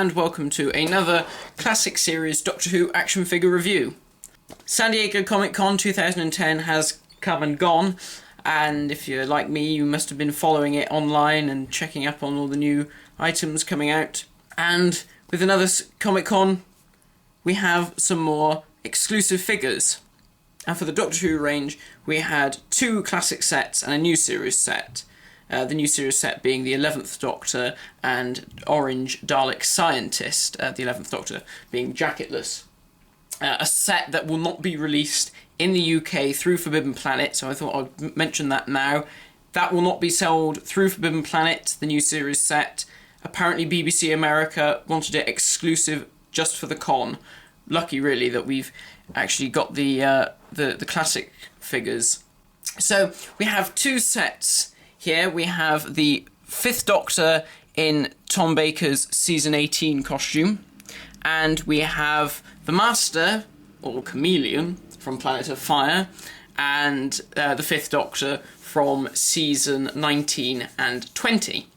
and welcome to another classic series Doctor Who action figure review. San Diego Comic Con 2010 has come and gone, and if you're like me, you must have been following it online and checking up on all the new items coming out. And with another Comic Con, we have some more exclusive figures. And for the Doctor Who range, we had 2 classic sets and a new series set. The new series set being the 11th Doctor and Orange Dalek Scientist, the 11th Doctor being jacketless. A set that will not be released in the UK through Forbidden Planet, so I thought I'd mention that now. That will not be sold through Forbidden Planet, the new series set. Apparently BBC America wanted it exclusive just for the con. Lucky, really, that we've actually got the classic figures. So we have 2 sets. Here we have the 5th Doctor in Tom Baker's Season 18 costume, and we have the Master, or Chameleon, from Planet of Fire, and the 5th Doctor from Season 19 and 20.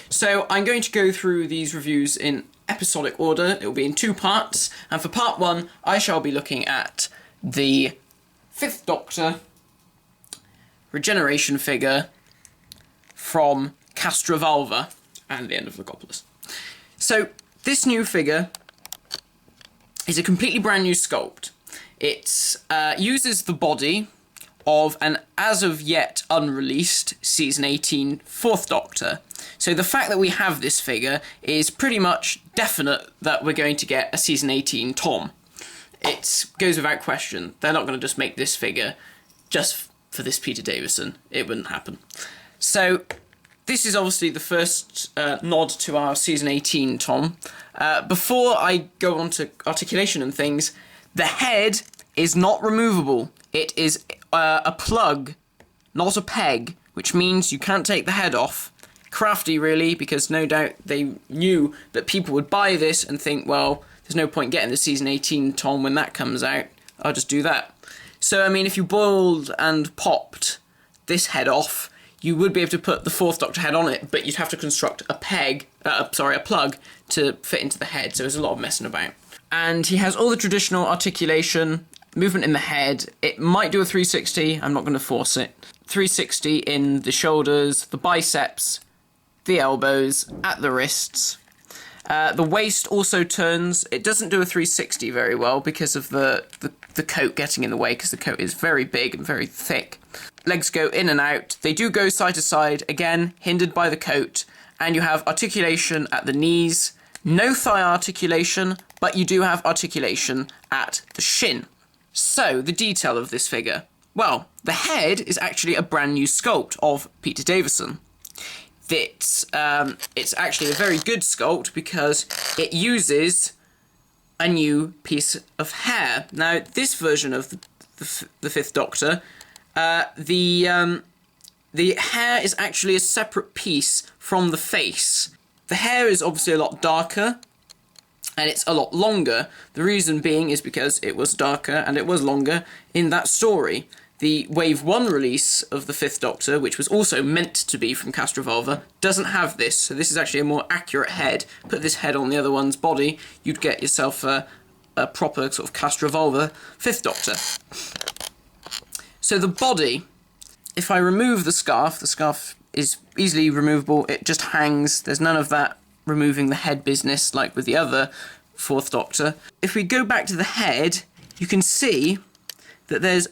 So I'm going to go through these reviews in episodic order. It will be in 2 parts, and for part 1 I shall be looking at the 5th Doctor Regeneration figure from Castrovalva and the end of Legopolis. So this new figure is a completely brand new sculpt. It uses the body of an as of yet unreleased Season 18 4th Doctor. So the fact that we have this figure is pretty much definite that we're going to get a Season 18 Tom. It goes without question. They're not going to just make this figure just for this Peter Davison. It wouldn't happen. So this is obviously the first nod to our Season 18 Tom. Before I go on to articulation and things, the head is not removable. It is a plug, not a peg, which means you can't take the head off. Crafty, really, because no doubt they knew that people would buy this and think, well, there's no point getting the Season 18 Tom when that comes out. I'll just do that. So, I mean, if you boiled and popped this head off, you would be able to put the 4th Doctor head on it, but you'd have to construct a plug to fit into the head, so there's a lot of messing about. And he has all the traditional articulation, movement in the head. It might do a 360, I'm not going to force it. 360 in the shoulders, the biceps, the elbows, at the wrists. The waist also turns. It doesn't do a 360 very well because of the coat getting in the way, because the coat is very big and very thick. Legs go in and out. They do go side to side, again, hindered by the coat. And you have articulation at the knees. No thigh articulation, but you do have articulation at the shin. So, the detail of this figure. Well, the head is actually a brand new sculpt of Peter Davison. It's actually a very good sculpt because it uses a new piece of hair. Now, this version of the 5th Doctor, the hair is actually a separate piece from the face. The hair is obviously a lot darker, and it's a lot longer. The reason being is because it was darker and it was longer in that story. The Wave 1 release of the 5th Doctor, which was also meant to be from Castrovalva, doesn't have this, so this is actually a more accurate head. Put this head on the other one's body, you'd get yourself a proper sort of Castrovalva 5th Doctor. So the body, if I remove the scarf is easily removable, it just hangs, there's none of that removing the head business like with the other 4th Doctor. If we go back to the head, you can see that there's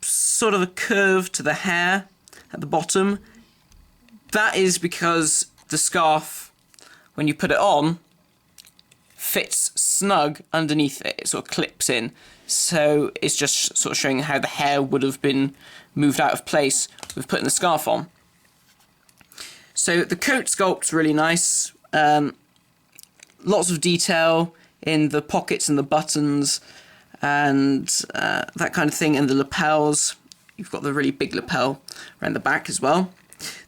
sort of a curve to the hair at the bottom. That is because the scarf, when you put it on, fits snug underneath it. It sort of clips in. So it's just sort of showing how the hair would have been moved out of place with putting the scarf on. So the coat sculpt's really nice. Lots of detail in the pockets and the buttons and that kind of thing, and the lapels. You've got the really big lapel around the back as well.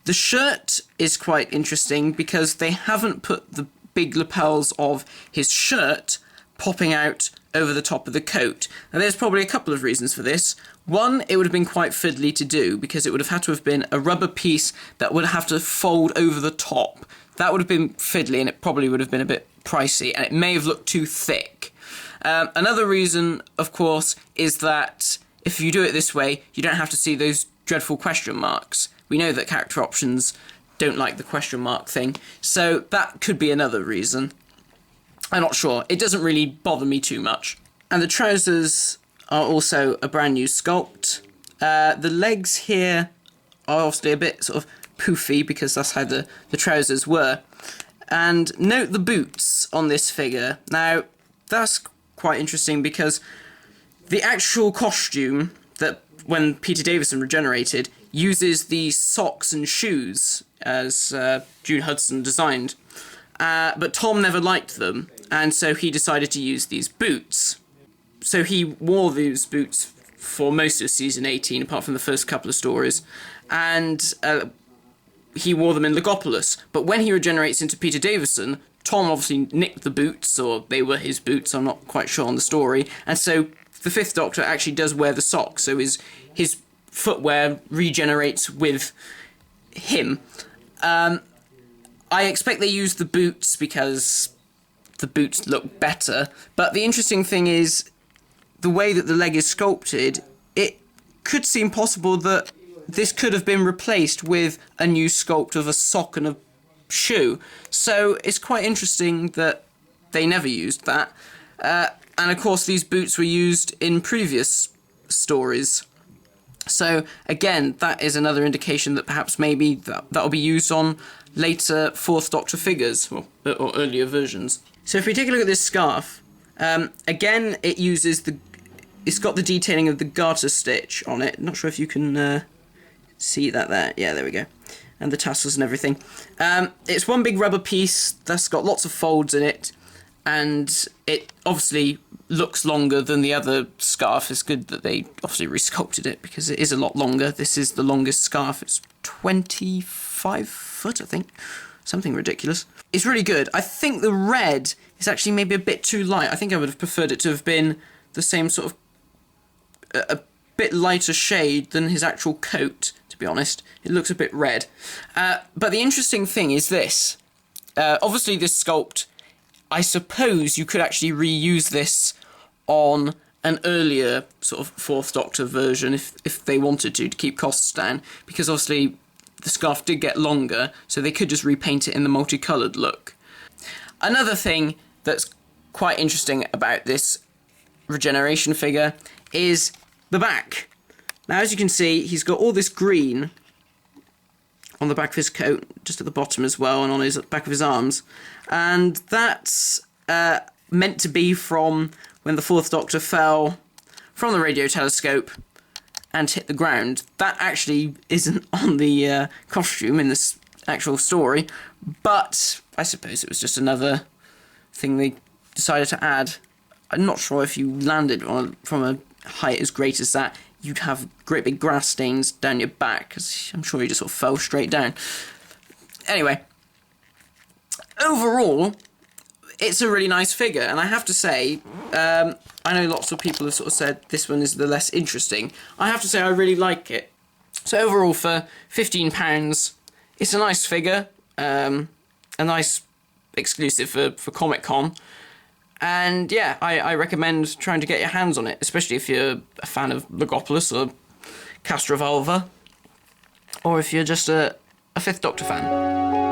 The shirt is quite interesting because they haven't put the big lapels of his shirt popping out over the top of the coat. Now there's probably a couple of reasons for this. One, it would have been quite fiddly to do because it would have had to have been a rubber piece that would have to fold over the top that would have been fiddly, and it probably would have been a bit pricey, and it may have looked too thick. Another reason, of course, is that if you do it this way, you don't have to see those dreadful question marks. We know that character options don't like the question mark thing, so that could be another reason. I'm not sure. It doesn't really bother me too much. And the trousers are also a brand new sculpt. The legs here are obviously a bit sort of poofy because that's how the trousers were. And note the boots on this figure. Now, that's quite interesting because the actual costume that when Peter Davison regenerated uses the socks and shoes as June Hudson designed. But Tom never liked them, and so he decided to use these boots. So he wore these boots for most of season 18, apart from the first couple of stories, and he wore them in Logopolis. But when he regenerates into Peter Davison, Tom obviously nicked the boots, or they were his boots, I'm not quite sure on the story, and so the Fifth Doctor actually does wear the socks, so his footwear regenerates with him. I expect they used the boots because the boots look better, but the interesting thing is the way that the leg is sculpted, it could seem possible that this could have been replaced with a new sculpt of a sock and a shoe. So it's quite interesting that they never used that. And of course these boots were used in previous stories. So again, that is another indication that perhaps maybe that'll be used on later Fourth Doctor figures, or earlier versions. So if we take a look at this scarf, again it's got the detailing of the garter stitch on it. Not sure if you can see that there. Yeah, there we go. And the tassels and everything. It's one big rubber piece that's got lots of folds in it, and it obviously looks longer than the other scarf. It's good that they obviously resculpted it because it is a lot longer. This is the longest scarf. It's 25 foot, I think. Something ridiculous. It's really good. I think the red is actually maybe a bit too light. I think I would have preferred it to have been the same sort of a bit lighter shade than his actual coat, to be honest. It looks a bit red. But the interesting thing is this. Obviously this sculpt, I suppose you could actually reuse this on an earlier sort of Fourth Doctor version if they wanted to keep costs down, because obviously the scarf did get longer, so they could just repaint it in the multicoloured look. Another thing that's quite interesting about this Regeneration figure is the back. Now, as you can see, he's got all this green on the back of his coat, just at the bottom as well, and on his back of his arms. And that's meant to be from when the Fourth Doctor fell from the radio telescope and hit the ground. That actually isn't on the costume in this actual story, but I suppose it was just another thing they decided to add. I'm not sure if you landed from a height as great as that, you'd have great big grass stains down your back, because I'm sure you just sort of fell straight down. Anyway, overall, it's a really nice figure, and I have to say, I know lots of people have sort of said this one is the less interesting. I have to say I really like it. So overall, for £15, it's a nice figure, a nice exclusive for Comic-Con. And yeah, I recommend trying to get your hands on it, especially if you're a fan of Logopolis or Castrovalva, or if you're just a Fifth Doctor fan.